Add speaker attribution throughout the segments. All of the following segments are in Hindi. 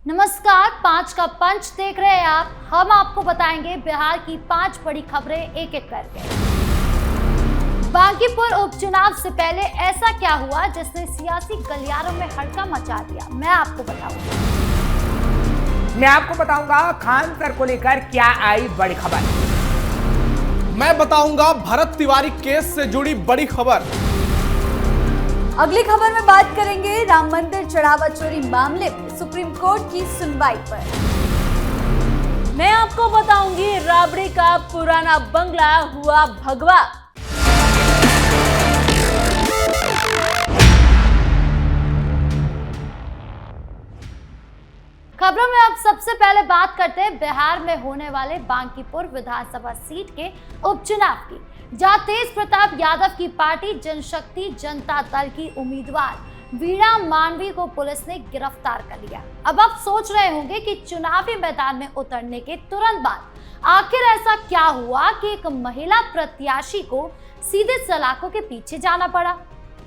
Speaker 1: नमस्कार, 5 का पंच देख रहे हैं आप। हम आपको बताएंगे बिहार की 5 बड़ी खबरें एक एक करके। बांकीपुर उपचुनाव से पहले ऐसा क्या हुआ जिसने सियासी गलियारों में हड़कंप मचा दिया, मैं आपको
Speaker 2: बताऊंगा खान सर को लेकर क्या आई बड़ी खबर।
Speaker 3: मैं बताऊंगा भरत तिवारी केस से जुड़ी बड़ी खबर।
Speaker 4: अगली खबर में बात करेंगे राम मंदिर चढ़ावा चोरी मामले में सुप्रीम कोर्ट की सुनवाई पर।
Speaker 5: मैं आपको बताऊंगी राबड़ी का पुराना बंगला हुआ भगवा।
Speaker 1: खबरों में अब सबसे पहले बात करते हैं बिहार में होने वाले बांकीपुर विधानसभा सीट के उपचुनाव की, जहां तेज प्रताप यादव की पार्टी जनशक्ति जनता दल की उम्मीदवार वीणा मानवी को पुलिस ने गिरफ्तार कर लिया। अब आप सोच रहे होंगे कि चुनावी मैदान में उतरने के तुरंत बाद आखिर ऐसा क्या हुआ कि एक महिला प्रत्याशी को सीधे सलाखों के पीछे जाना पड़ा।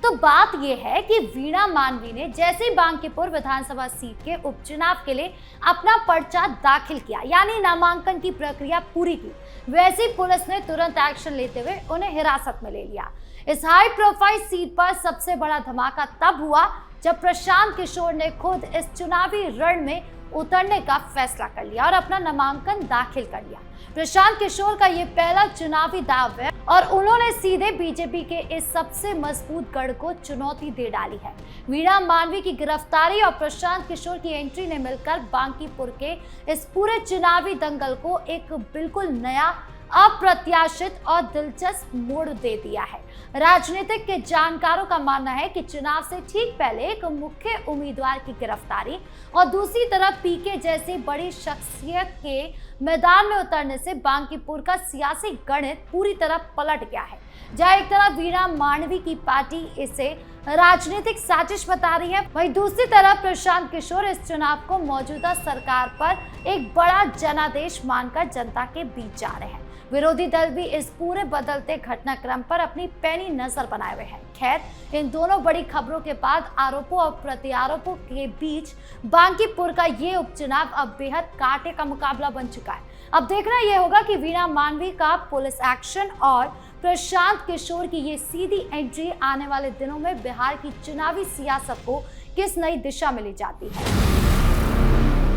Speaker 1: तो बात यह है कि वीणा मानवी ने जैसे ही बांकीपुर विधानसभा सीट के उपचुनाव के लिए अपना पर्चा दाखिल किया, यानी नामांकन की प्रक्रिया पूरी की, वैसे ही पुलिस ने तुरंत एक्शन लेते हुए उन्हें हिरासत में ले लिया। इस हाई प्रोफाइल सीट पर सबसे बड़ा धमाका तब हुआ जब प्रशांत किशोर ने खुद इस चुनावी रण में उतरने का फैसला कर लिया और अपना नामांकन दाखिल कर लिया। प्रशांत किशोर का ये पहला चुनावी दाव है और उन्होंने सीधे बीजेपी के इस सबसे मजबूत गढ़ को चुनौती दे डाली है। वीणा मानवी की गिरफ्तारी और प्रशांत किशोर की एंट्री ने मिलकर बांकीपुर के इस पूरे चुनावी दंगल को एक बिल्कुल नया, अप्रत्याशित और दिलचस्प मोड़ दे दिया है। राजनीतिक के जानकारों का मानना है कि चुनाव से ठीक पहले एक मुख्य उम्मीदवार की गिरफ्तारी और दूसरी तरफ पीके जैसी बड़ी शख्सियत के मैदान में उतरने से बांकीपुर का सियासी गणित पूरी तरह पलट गया है। जहां एक तरफ वीणा मानवी की पार्टी इसे राजनीतिक साजिश बता रही है, वहीं दूसरी तरफ प्रशांत किशोर इस चुनाव को मौजूदा सरकार पर एक बड़ा जनादेश मानकर जनता के बीच जा रहे हैं। विरोधी दल भी इस पूरे बदलते घटनाक्रम पर अपनी पैनी नजर बनाए हुए हैं। खैर, इन दोनों बड़ी खबरों के बाद आरोपों और प्रत्यारोपों के बीच बांकीपुर का ये उपचुनाव अब बेहद कांटे का मुकाबला बन चुका है। अब देखना यह होगा कि वीणा मानवी का पुलिस एक्शन और प्रशांत किशोर की ये सीधी एंट्री आने वाले दिनों में बिहार की चुनावी सियासत को किस नई दिशा में ले जाती है।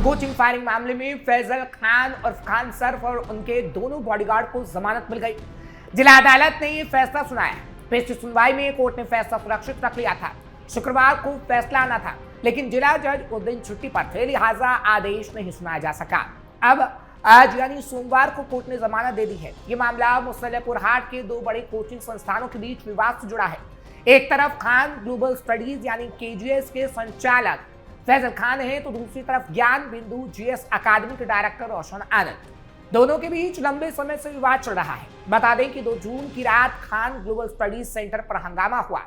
Speaker 2: कोचिंग फायरिंग मामले में फैजल खान और खान सर्फ और उनके दोनों बॉडीगार्ड को जमानत मिल गई। जिला अदालत ने ये फैसला सुनाया। पिछली सुनवाई में कोर्ट ने फैसला सुरक्षित रख लिया था। शुक्रवार को फैसला आना था, लेकिन जिला जज उस दिन छुट्टी पर थे, लिहाजा आदेश नहीं सुनाया जा सका। अब आज यानी सोमवार को कोर्ट ने जमानत दे दी है। ये मामला मुसल्लहपुर हाट के दो बड़े कोचिंग संस्थानों के बीच विवाद से जुड़ा है। एक तरफ खान ग्लोबल स्टडीज यानी KGS के संचालक फैजल खान है, तो दूसरी तरफ ज्ञान बिंदु GS अकादमी के डायरेक्टर रोशन आनंद। दोनों के बीच लंबे समय से विवाद चल रहा है। बता दें कि 2 जून की रात खान ग्लोबल स्टडीज सेंटर पर हंगामा हुआ।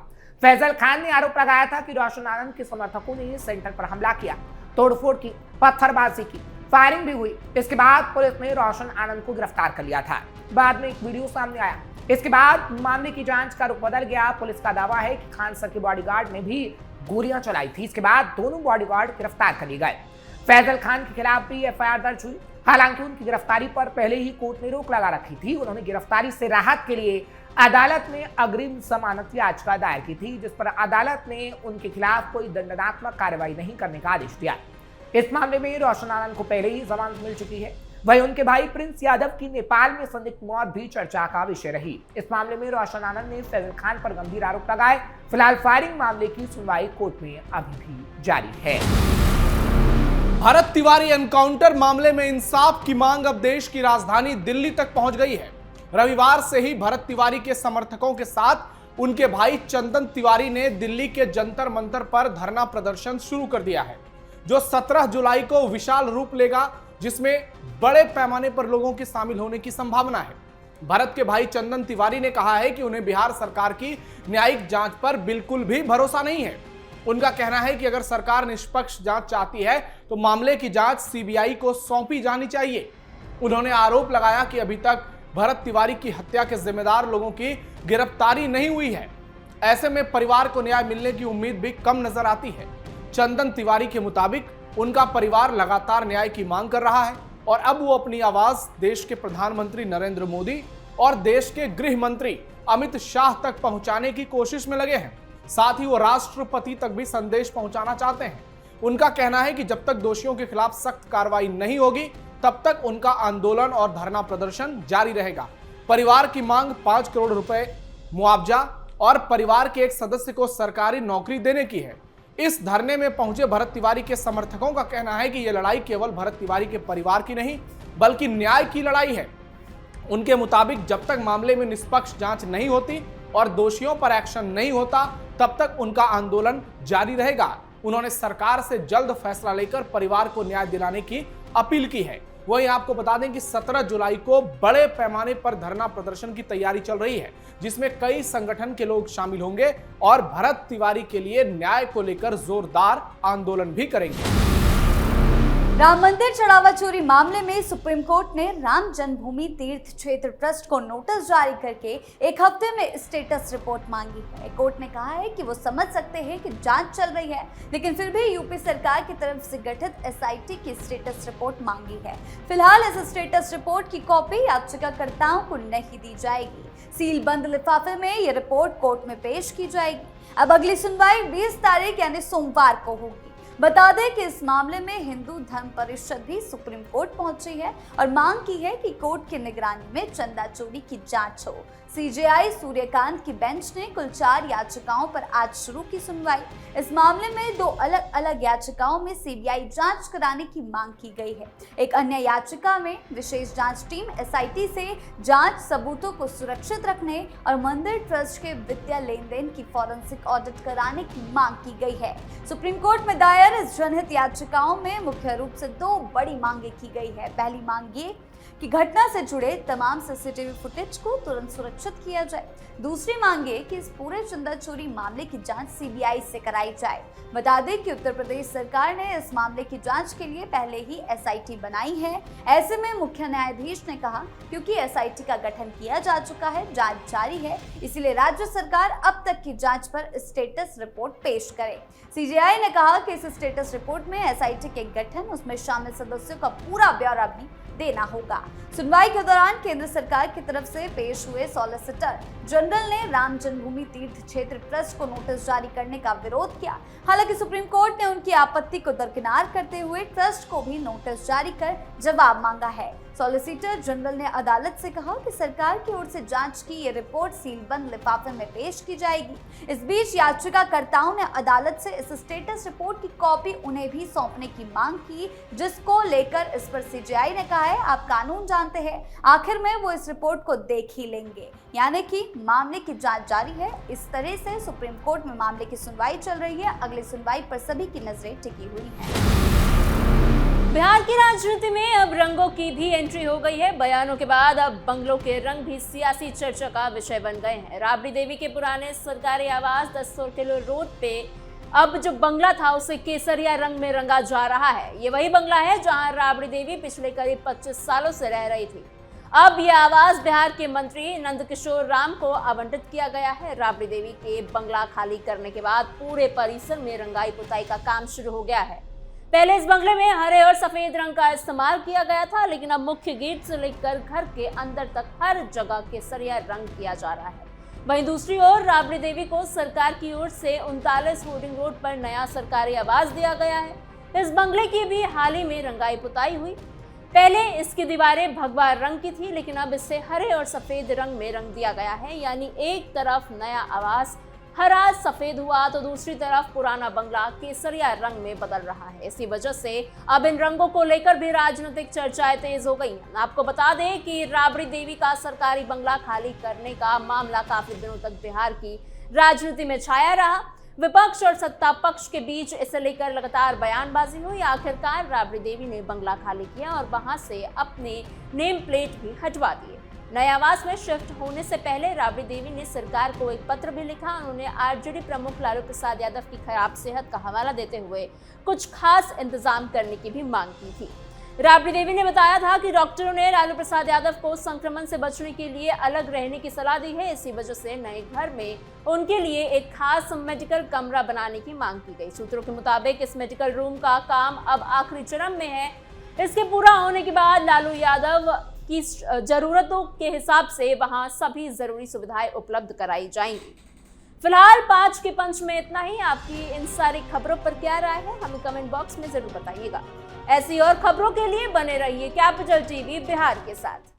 Speaker 2: फैजल खान ने आरोप लगाया था कि रोशन आनंद के समर्थकों ने सेंटर पर हमला किया, तोड़फोड़ की, पत्थरबाजी की, फायरिंग भी हुई। इसके बाद पुलिस ने रोशन आनंद को गिरफ्तार कर लिया था। बाद में एक वीडियो सामने आया। इसके बाद मामले की जांच का रुख बदल गया। पुलिस का दावा है कि खान सर के बॉडीगार्ड ने भी गोलियां चलाई थी। इसके बाद दोनों बॉडीगार्ड गिरफ्तार कर लिए गए। फैजल खान के खिलाफ भी FIR दर्ज हुई। हालांकि उनकी गिरफ्तारी पर पहले ही कोर्ट ने रोक लगा रखी थी। उन्होंने गिरफ्तारी से राहत के लिए अदालत में अग्रिम जमानत याचिका दायर की थी, जिस पर अदालत ने उनके खिलाफ कोई दंडात्मक कार्रवाई नहीं करने का आदेश दिया। इस मामले में रोशन आनंद को पहले ही जमानत मिल चुकी है। वहीं उनके भाई प्रिंस यादव की नेपाल में संदिग्ध मौत भी चर्चा का विषय रही। इस मामले में रोशन आनंद ने फैजल खान पर गंभीर आरोप लगाए। फिलहाल फायरिंग मामले की सुनवाई कोर्ट में अभी भी जारी है।
Speaker 3: भरत तिवारी एनकाउंटर मामले में इंसाफ की मांग अब देश की राजधानी दिल्ली तक पहुंच गई है। रविवार से ही भरत तिवारी के समर्थकों के साथ उनके भाई चंदन तिवारी ने दिल्ली के जंतर मंतर पर धरना प्रदर्शन शुरू कर दिया है, जो 17 जुलाई को विशाल रूप लेगा, जिसमें बड़े पैमाने पर लोगों के शामिल होने की संभावना है। भरत के भाई चंदन तिवारी ने कहा है कि उन्हें बिहार सरकार की न्यायिक जांच पर बिल्कुल भी भरोसा नहीं है। उनका कहना है कि अगर सरकार निष्पक्ष जांच चाहती है तो मामले की जांच CBI को सौंपी जानी चाहिए। उन्होंने आरोप लगाया कि अभी तक भरत तिवारी की हत्या के जिम्मेदार लोगों की गिरफ्तारी नहीं हुई है। ऐसे में परिवार को न्याय मिलने की उम्मीद भी कम नजर आती है। चंदन तिवारी के मुताबिक उनका परिवार लगातार न्याय की मांग कर रहा है और अब वो अपनी आवाज देश के प्रधानमंत्री नरेंद्र मोदी और देश के गृह मंत्री अमित शाह तक पहुंचाने की कोशिश में लगे हैं। साथ ही वो राष्ट्रपति तक भी संदेश पहुंचाना चाहते हैं। उनका कहना है कि जब तक दोषियों के खिलाफ सख्त कार्रवाई नहीं होगी तब तक उनका आंदोलन और धरना प्रदर्शन जारी रहेगा। परिवार की मांग 5 करोड़ रुपए मुआवजा और परिवार के एक सदस्य को सरकारी नौकरी देने की है। इस धरने में पहुंचे भरत तिवारी के समर्थकों का कहना है कि यह लड़ाई केवल भरत तिवारी के परिवार की नहीं बल्कि न्याय की लड़ाई है। उनके मुताबिक जब तक मामले में निष्पक्ष जांच नहीं होती और दोषियों पर एक्शन नहीं होता तब तक उनका आंदोलन जारी रहेगा। उन्होंने सरकार से जल्द फैसला लेकर परिवार को न्याय दिलाने की अपील की है। वहीं आपको बता दें कि 17 जुलाई को बड़े पैमाने पर धरना प्रदर्शन की तैयारी चल रही है, जिसमें कई संगठन के लोग शामिल होंगे और भरत तिवारी के लिए न्याय को लेकर जोरदार आंदोलन भी करेंगे।
Speaker 4: राम मंदिर चढ़ावा चोरी मामले में सुप्रीम कोर्ट ने राम जन्मभूमि तीर्थ क्षेत्र ट्रस्ट को नोटिस जारी करके एक हफ्ते में स्टेटस रिपोर्ट मांगी है। कोर्ट ने कहा है कि वो समझ सकते हैं कि जांच चल रही है, लेकिन फिर भी यूपी सरकार की तरफ से गठित एसआईटी की स्टेटस रिपोर्ट मांगी है। फिलहाल इस स्टेटस रिपोर्ट की कॉपी याचिकाकर्ताओं को नहीं दी जाएगी। सील बंद लिफाफे में ये रिपोर्ट कोर्ट में पेश की जाएगी। अब अगली सुनवाई 20 तारीख यानी सोमवार को होगी। बता दें कि इस मामले में हिंदू धर्म परिषद भी सुप्रीम कोर्ट पहुंची है और मांग की है कि कोर्ट की निगरानी में चंदा चोरी की जांच हो। सीजेआई सूर्यकांत की बेंच ने कुल 4 याचिकाओं पर आज शुरू की सुनवाई। इस मामले में 2 अलग अलग याचिकाओं में सीबीआई जांच कराने की मांग की गई है। एक अन्य याचिका में विशेष जांच टीम एसआईटी से जांच सबूतों को सुरक्षित रखने और मंदिर ट्रस्ट के वित्तीय लेन देन की फॉरेंसिक ऑडिट कराने की मांग की गई है। सुप्रीम कोर्ट में दायर इस जनहित याचिकाओं में मुख्य रूप से 2 बड़ी मांगे की गई है। पहली मांग ये कि घटना से जुड़े तमाम सीसीटीवी फुटेज को तुरंत सुरक्षित किया जाए। दूसरी मांग ये कि इस पूरे चंदा चोरी मामले की जांच सीबीआई से कराई जाए। बता दें कि उत्तर प्रदेश सरकार ने इस मामले की जांच के लिए पहले ही एसआईटी बनाई है। ऐसे में मुख्य न्यायाधीश ने कहा क्योंकि एसआईटी का गठन किया जा चुका है, जांच जारी है, इसीलिए राज्य सरकार अब तक की जांच पर स्टेटस रिपोर्ट पेश करे। सीजेआई ने कहा कि इस स्टेटस रिपोर्ट में एसआईटी के गठन, उसमें शामिल सदस्यों का पूरा ब्यौरा भी देना होगा। सुनवाई के दौरान केंद्र सरकार की तरफ से पेश हुए सॉलिसिटर जनरल ने राम जन्मभूमि तीर्थ क्षेत्र ट्रस्ट को नोटिस जारी करने का विरोध किया। हालांकि सुप्रीम कोर्ट ने उनकी आपत्ति को दरकिनार करते हुए ट्रस्ट को भी नोटिस जारी कर जवाब मांगा है। सॉलिसिटर जनरल ने अदालत से कहा कि सरकार की ओर से जांच की ये रिपोर्ट सीलबंद लिफाफे में पेश की जाएगी। इस बीच याचिकाकर्ताओं ने अदालत से इस स्टेटस रिपोर्ट की कॉपी उन्हें भी सौंपने की मांग की, जिसको लेकर इस पर सीजेआई ने कहा है आप कानून जानते हैं, आखिर में वो इस रिपोर्ट को देख ही लेंगे। यानी कि मामले की जांच जारी है। इस तरह से सुप्रीम कोर्ट में मामले की सुनवाई चल रही है। अगली सुनवाई पर सभी की नजरें टिकी हुई हैं।
Speaker 5: बिहार की राजनीति में अब रंगों की भी एंट्री हो गई है। बयानों के बाद अब बंगलों के रंग भी सियासी चर्चा का विषय बन गए हैं। राबड़ी देवी के पुराने सरकारी आवास 10 किलो रोड पे अब जो बंगला था उसे केसरिया रंग में रंगा जा रहा है। ये वही बंगला है जहां राबड़ी देवी पिछले करीब 25 सालों से रह रही थी। अब यह आवास बिहार के मंत्री नंदकिशोर राम को आवंटित किया गया है। राबड़ी देवी के बंगला खाली करने के बाद पूरे परिसर में रंगाई पुताई का काम शुरू हो गया है। पहले इस बंगले में हरे और सफेद रंग का इस्तेमाल किया गया था, लेकिन अब मुख्य गेट से लेकर घर के अंदर तक हर जगह केसरिया रंग किया जा रहा है। वहीं दूसरी ओर राबड़ी देवी को सरकार की ओर से 39 होर्डिंग रोड पर नया सरकारी आवास दिया गया है। इस बंगले की भी हाल ही में रंगाई पुताई हुई। पहले इसकी दीवारें भगवा रंग की थी, लेकिन अब इसे हरे और सफेद रंग में रंग दिया गया है। यानी एक तरफ नया आवास हरा सफेद हुआ तो दूसरी तरफ पुराना बंगला केसरिया रंग में बदल रहा है। इसी वजह से अब इन रंगों को लेकर भी राजनीतिक चर्चाएं तेज हो गई हैं। आपको बता दें कि राबड़ी देवी का सरकारी बंगला खाली करने का मामला काफी दिनों तक बिहार की राजनीति में छाया रहा। विपक्ष और सत्ता पक्ष के बीच इसे लेकर लगातार बयानबाजी हुई। आखिरकार राबड़ी देवी ने बंगला खाली किया और वहां से अपने नेम प्लेट भी हटवा दिए। नए आवास में शिफ्ट होने से पहले राबड़ी देवी ने सरकार को एक पत्र भी लिखा। उन्होंने आरजेडी प्रमुख लालू प्रसाद यादव की खराब सेहत का हवाला देते हुए कुछ खास इंतजाम करने की भी मांग की थी। राबड़ी देवी ने बताया था कि डॉक्टरों ने लालू प्रसाद यादव को संक्रमण से बचने के लिए अलग रहने की सलाह दी है। इसी वजह से नए घर में उनके लिए एक खास मेडिकल कमरा बनाने की मांग की गई। सूत्रों के मुताबिक इस मेडिकल रूम का काम अब आखिरी चरण में है। इसके पूरा होने के बाद लालू यादव की जरूरतों के हिसाब से वहां सभी जरूरी सुविधाएं उपलब्ध कराई जाएंगी। फिलहाल 5 के पंच में इतना ही। आपकी इन सारी खबरों पर क्या राय है, हमें कमेंट बॉक्स में जरूर बताइएगा। ऐसी और खबरों के लिए बने रहिए कैपिटल टीवी बिहार के साथ।